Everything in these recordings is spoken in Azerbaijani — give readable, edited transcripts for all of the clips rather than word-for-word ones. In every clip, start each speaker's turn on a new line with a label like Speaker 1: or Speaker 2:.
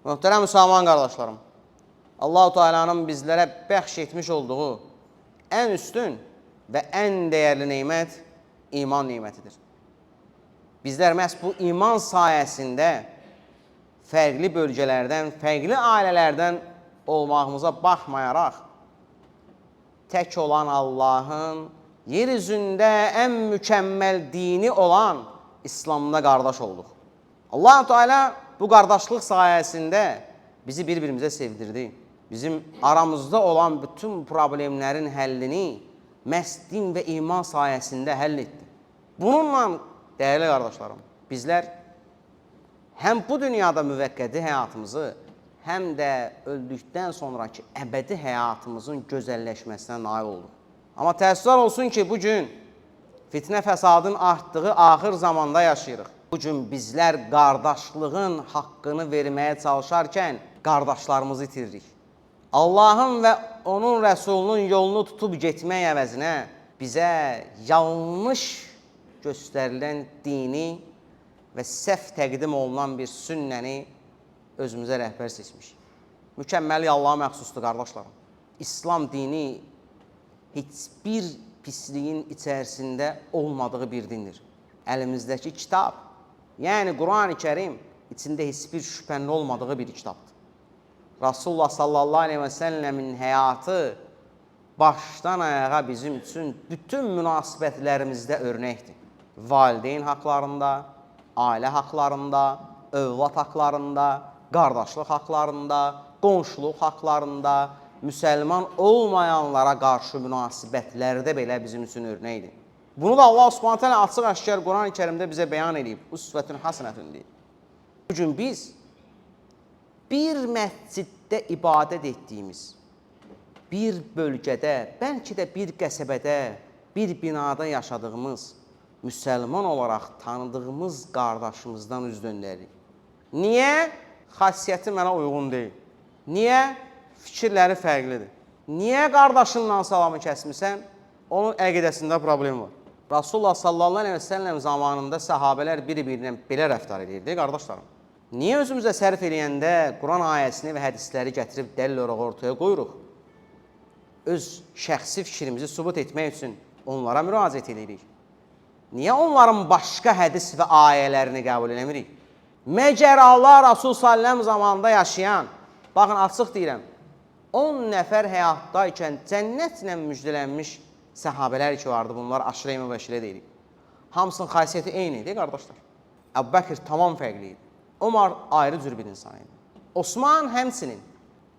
Speaker 1: Möhtərəm müsəlman qardaşlarım, Allah-u Teala'nın bizlərə bəxş etmiş olduğu ən üstün və ən dəyərli neymət iman neymətidir. Bizlər məhz bu iman sayəsində fərqli bölgələrdən, fərqli ailələrdən olmağımıza baxmayaraq, tək olan Allahın yer üzündə ən mükəmməl dini olan İslamda qardaş olduq. Allah-u Teala bu qardaşlıq sayəsində bizi bir-birimizə sevdirdi. Bizim aramızda olan bütün problemlərin həllini məhz din və iman sayəsində həll etdi. Bununla, dəyərli qardaşlarım, bizlər həm bu dünyada müvəqqəti həyatımızı, həm də öldükdən sonraki əbədi həyatımızın gözəlləşməsinə nail olduq. Amma təəssüflər olsun ki, bugün fitnə fəsadın artdığı axır zamanda yaşayırıq. Bugün bizlər qardaşlığın haqqını verməyə çalışarkən qardaşlarımızı itiririk. Allahın və onun rəsulunun yolunu tutub getmək əvəzinə bizə yanlış göstərilən dini və səhv təqdim olunan bir sünnəni özümüzə rəhbər seçmiş. Mükəmməli Allaha məxsusdur, qardaşlarım. İslam dini heç bir pisliyin içərisində olmadığı bir dindir. Əlimizdəki kitab, yəni Quran-ı Kərim içində heç bir şübhənin olmadığı bir kitabdır. Rasulullah sallallahu aleyhi və səlləmin həyatı başdan ayağa bizim üçün bütün münasibətlərimizdə örnəkdir. Valideyn haqlarında, ailə haqlarında, övlad haqlarında, qardaşlıq haqlarında, qonşuluq haqlarında, müsəlman olmayanlara qarşı münasibətlərdə belə bizim üçün örnəkdir. Bunu da Allah Subhanahu taala açıq-aşkar Quran-ı Kərimdə bizə bəyan edib. Usvetun hasenetun deyir. Bugün biz bir məsciddə ibadət etdiyimiz, bir bölgədə, bəlkə də bir qəsəbədə, bir binada yaşadığımız, müsəlman olaraq tanıdığımız qardaşımızdan üz döndəririk. Niyə? Xasiyyəti mənə uyğun deyil. Niyə? Fikirləri fərqlidir. Niyə qardaşınla salamı kəsmirsən? Onun əqidəsində problem var. Rasulullah sallallahu aleyhi və səlləm zamanında səhabələr biri-birinə belə rəftar edirdi, qardaşlarım. Niyə özümüzə sərf eləyəndə Quran ayəsini və hədisləri gətirib dəlil olaraq ortaya qoyuruq? Öz şəxsi fikrimizi sübut etmək üçün onlara müraciət edirik. Niyə onların başqa hədis və ayələrini qəbul eləmirik? Məgər Allah Rasul sallallahu zamanında yaşayan, baxın açıq deyirəm, 10 nəfər həyatdaykən cənnətlə müjdələnmiş səhabələr ki vardı, bunlar aşırı mübəşirə deyirik. Hamısının xasiyyəti eyni idi, qardaşlar. Əbu Bəkir tamam fərqli idi. Ömər ayrı cür bir insan idi. Osman həmsinin.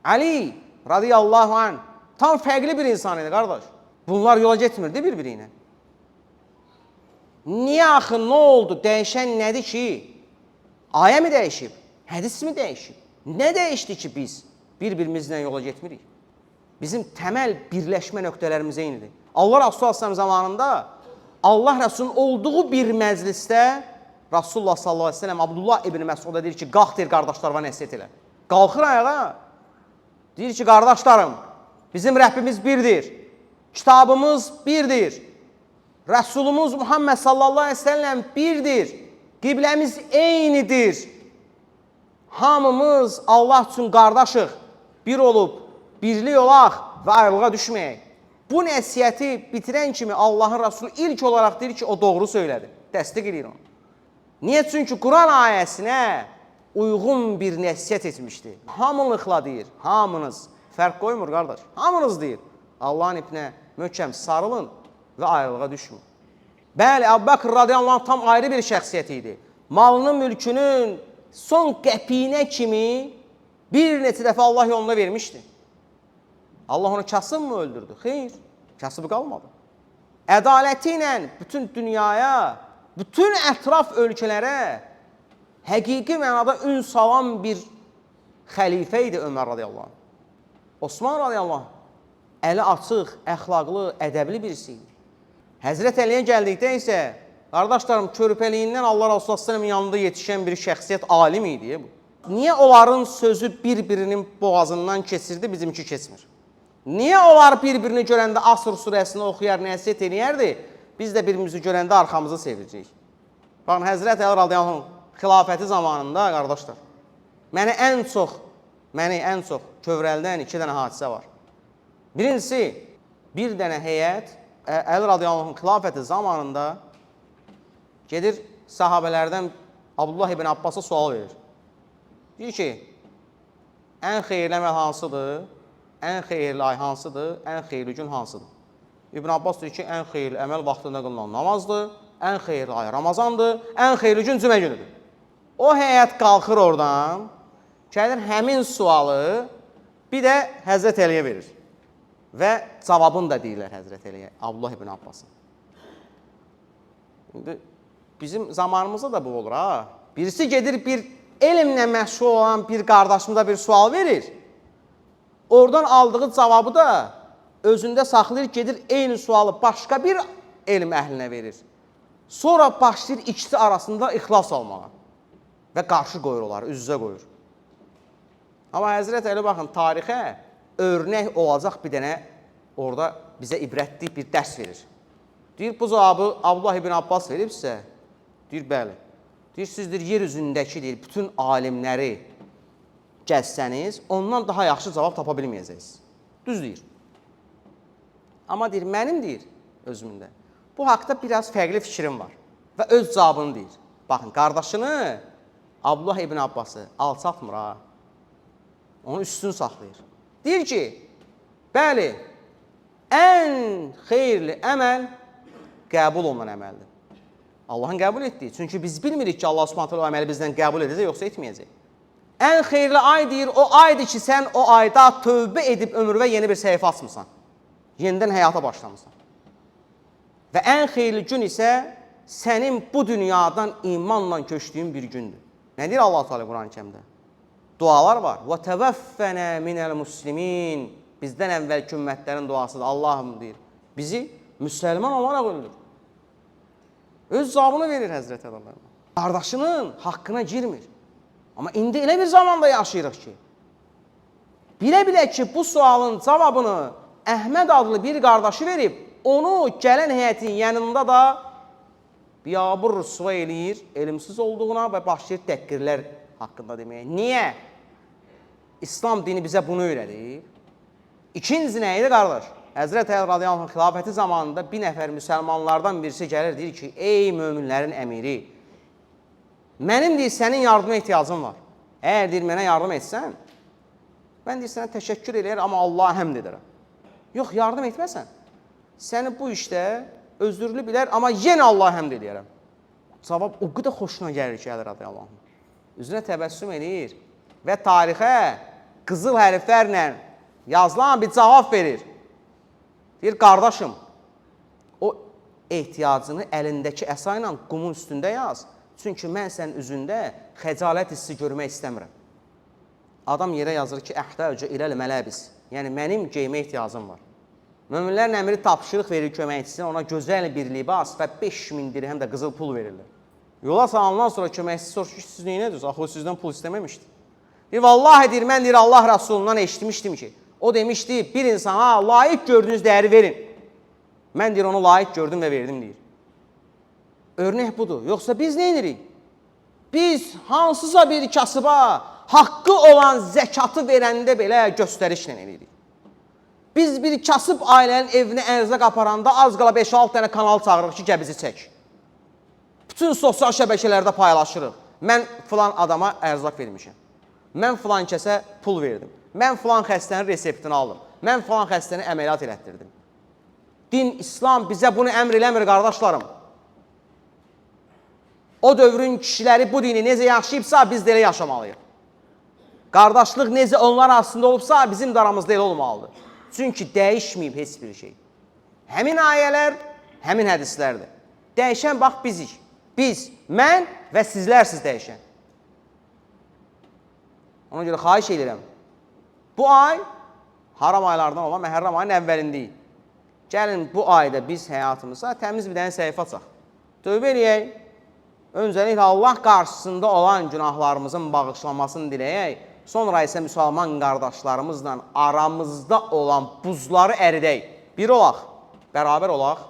Speaker 1: Ali radiyallahu anh tam fərqli bir insan idi, qardaş. Bunlar yola getmirdi bir-biri ilə. Niyə axı, nə oldu? Dəyişən nədir ki? Ayə mi dəyişib? Hədis mi dəyişib? Nə dəyişdi ki biz bir-birimizlə yola getmirik? Bizim təməl birləşmə nöqtələrimiz eynidir. Allah Rasulullah sallallahu zamanında Allah Rasulunun olduğu bir məclisdə Rasulullah sallallahu aleyhi ve sellem Abdullah ibn Məsuda deyir ki, qalx deyir qardaşlarıma nəsiyyət elə. Qalxır ayağa, deyir ki, qardaşlarım, bizim Rəbbimiz birdir, kitabımız birdir, Rəsulumuz Muhammed sallallahu aleyhi ve sellem birdir, qibləmiz eynidir. Hamımız Allah üçün qardaşıq, bir olub, birlik olaq və ayrılığa düşməyək. Bu nəsiyyəti bitirən kimi Allahın Rasulü ilk olaraq deyir ki, o doğru söylədi. Dəstək edir onu. Niyə? Çünki Quran ayəsinə uyğun bir nəsiyyət etmişdi. Hamılıqla deyir, hamınız. Fərq qoymur, qardaş. Hamınız deyir. Allahın ipinə möhkəm sarılın və ayrılığa düşmür. Bəli, Əbu Bəkr radiyallahu anh tam ayrı bir şəxsiyyət idi. Malının, mülkünün son qəpiyinə kimi bir neçə dəfə Allah yoluna vermişdi. Allah onu kasıb mı öldürdü? Xeyr, kasıb qalmadı. Ədaləti ilə bütün dünyaya, bütün ətraf ölkələrə həqiqi mənada ün salan bir xəlifə idi Ömər radiyallahu anh. Osman radiyallahu anh əli açıq, əxlaqlı, ədəbli birisi idi. Həzrət Əliyə gəldikdə isə, qardaşlarım, körpəliyindən Allah Rasulullah s.ə.v yanında yetişən bir şəxsiyyət alim idi. Niyə onların sözü bir-birinin boğazından keçirdi, bizimki keçmir? Niyə onlar bir-birini görəndə Asr surəsini oxuyar, nəsiyyət eləyərdi, biz də birimizi görəndə arxamızı sevirəcəyik? Baxın, Həzrət Əli radiyallahu anh xilafəti zamanında, qardaşlar, Məni ən çox kövrəldən 2 dənə hadisə var. Birincisi, bir dənə heyət Əli radiyallahu anh xilafəti zamanında gedir sahabələrdən Abdullah ibn Abbas'a sual verir. Deyir ki, ən xeyirli əməl hansıdır? Ən xeyirli ay hansıdır? Ən xeyirli gün hansıdır? İbn Abbas deyir ki, ən xeyirli əməl vaxtında qılınan namazdır, ən xeyirli ay Ramazandır, ən xeyirli gün cümə günüdür. O heyət qalxır oradan, gəlir həmin sualı bir də Həzrət Əliyə verir. Və cavabını da deyirlər Həzrət Əliyə, Abdullah ibn Abbasın. Bizim zamanımızda da bu olur ha. Birisi gedir bir elmlə məşğul olan bir qardaşımıza bir sual verir. Oradan aldığı cavabı da özündə saxlayır, gedir eyni sualı başqa bir elm əhlinə verir. Sonra başlayır ikisi arasında ixlas olmağa və qarşı qoyur onları, üz-üzə qoyur. Amma Həzrət Əli baxın, tarixə örnək olacaq bir dənə orada bizə ibrətli bir dərs verir. Deyir, bu cavabı Abdullah ibn Abbas verib sizə. Deyir, bəli. Deyir, sizdir, yer üzündəki deyir, bütün alimləri gəzsəniz, ondan daha yaxşı cavab tapa bilməyəcəksiniz. Düz deyir. Amma deyir, mənim deyir, özümündə. Bu haqda biraz fərqli fikrim var. Və öz cavabını deyir. Baxın, qardaşını, Abdullah ibn Abbası alçatmır ha. Onu üstün saxlayır. Deyir ki, bəli, ən xeyirli əməl qəbul olunan əməldir. Allahın qəbul etdiyi. Çünki biz bilmirik ki, Allah Subhanahu o əməli bizdən qəbul edəcək, yoxsa etməyəcək. Ən xeyirli ay deyir, o aydır ki, sən o ayda tövbə edib ömrüvə yeni bir səhifə açmısan. Yenidən həyata başlamısan. Və ən xeyirli gün isə sənin bu dünyadan imanla köçdüyün bir gündür. Nə deyir Allah-u Teala Quran-ı Kərimdə? Dualar var. وَتَوَفَّنَا مِنَ الْمُسْلِمِينَ Bizdən əvvəlki ümmətlərin duasıdır. Allahım deyir. Bizi müsəlman olaraq öldür. Öz cavabını verir Həzrət Əli. Qardaşının haqqına girmir. Amma indi elə bir zamanda yaşayırıq ki, bilə-bilə ki, bu sualın cavabını Əhməd adlı bir qardaşı verib, onu gələn həyətin yanında da biyabır rüsva eləyir, elmsiz olduğuna və başlayır təhqirlər haqqında deməyə. Niyə? İslam dini bizə bunu öyrədir. İkincisi nə idi, qardaş? Həzrət Əli radiyallahu anh xilafəti zamanında bir nəfər müsəlmanlardan birisi gəlir, deyir ki, ey möminlərin əmiri, mənim deyir, sənin yardıma ehtiyacım var. Əgər deyir, mənə yardım etsən, mən deyir, sənə təşəkkür eləyər, amma Allaha həmd edərəm. Yox, yardım etməsən, səni bu işdə özürlü bilər, amma yenə Allaha həmd eləyərəm. Cavab o qədər xoşuna gəlir ki, Əli radiyallahu anh. Üzünə təbəssüm eləyir və tarixə qızıl hərflərlə yazılan bir cavab verir. Deyir, qardaşım, o ehtiyacını əlindəki əsa ilə qumun üstündə yaz. Çünki mən sənin üzündə xəcalət hissi görmək istəmirəm. Adam yerə yazır ki, əhtəcə iləl mələbis. Yəni, mənim geymə ehtiyacım var. Möminlərin əmri tapşırıq verir köməkçisinə, ona gözəl bir libas və 5000 dirhəm də qızıl pul verirlər. Yola salandan sonra köməkçisi soruşur ki, siz neyə edirsiniz? Axı, o sizdən pul istəməmişdi. Deyir, vallahi deyir, mən deyir, Allah Rasulundan eşitmişdim ki, o demişdi, bir insana layiq gördüyünüz dəyəri verin. Mən deyir, onu layiq gördüm və verdim deyir. Örnək budur. Yoxsa biz nə edirik? Biz hansısa bir kasıba haqqı olan zəkatı verəndə belə göstərişlə edirik. Biz bir kasıb ailənin evinə ərzaq aparanda az qala 5-6 dənə kanal çağırırıq ki, gəbizi çək. Bütün sosial şəbəkələrdə paylaşırıq. Mən filan adama ərzaq vermişəm. Mən filan kəsə pul verdim. Mən filan xəstənin reseptini aldım. Mən filan xəstəni əməliyyat elətdirdim. Din, İslam bizə bunu əmr eləmir, qardaşlarım. O dövrün kişiləri bu dini necə yaşayıbsa, biz də elə yaşamalıyıq. Qardaşlıq necə onlar arasında olubsa, bizim də aramızda elə olmalıdır. Çünki dəyişməyib heç bir şey. Həmin ayələr, həmin hədislərdir. Dəyişən bax bizik. Biz, mən və sizlərsiz dəyişən. Ona görə xahiş edirəm. Bu ay haram aylardan olan Məhərrəm ayının əvvəlindəyik. Gəlin bu ayda biz həyatımıza təmiz bir dənə səhifə açaq. Tövbə eləyək. Öncəliklə Allah qarşısında olan günahlarımızın bağışlanmasını diləyək. Sonra isə müsəlman qardaşlarımızla aramızda olan buzları əridək. Bir olaq, bərabər olaq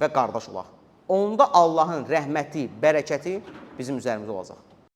Speaker 1: və qardaş olaq. Onda Allahın rəhməti, bərəkəti bizim üzərimizdə olacaq.